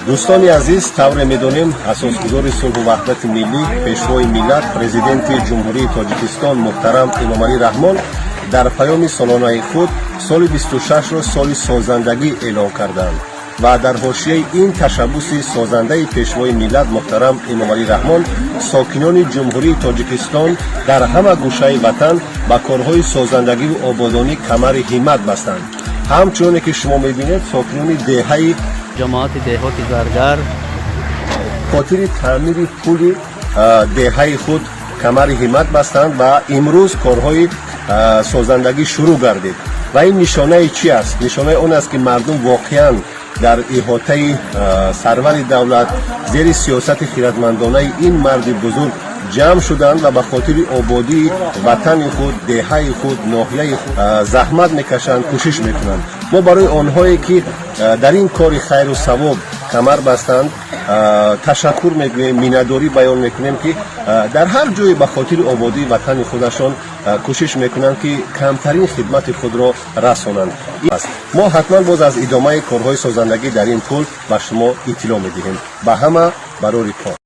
دوستان عزیز، طور می‌دانیم اساسگزار صلح و وحدت ملی، پیشوای ملت، پرزیدنت جمهوری تاجیکستان محترم امامعلی رحمان در پیام سالانه خود سال 26 را سال سازندگی اعلام کردند و در حاشیه این تشبث سازنده پیشوای ملت محترم امامعلی رحمان، ساکنان جمهوری تاجیکستان در همه گوشه وطن با کارهای سازندگی و آبادانی کمر همت بستند. همچنان که شما می‌بینید ساکنان دهه جماعت دهات زرگر خاطر تعمیر پول دهه خود کمر همت بستند و امروز کارهای سازندگی شروع گردید و این نشانه چی است؟ نشانه اون است که مردم واقعا در احاطه سرور دولت زیر سیاست خیرتمندانه این مرد بزرگ جمع شدند و به خاطر آبادی وطن خود، دهه خود، ناحیه خود زحمت میکشند، کوشش میکنند. ما برای آنهایی که در این کار خیر و ثواب کمر بستند تشکر میکنیم، مینه‌داری بیان میکنیم که در هر جای به خاطر آبادی وطن خودشان کوشش میکنند که کمترین خدمت خود را رسانند. ما حتما باز از ادامه کارهای سازندگی در این پل به شما اطلاع میدهیم. به همه برای کار.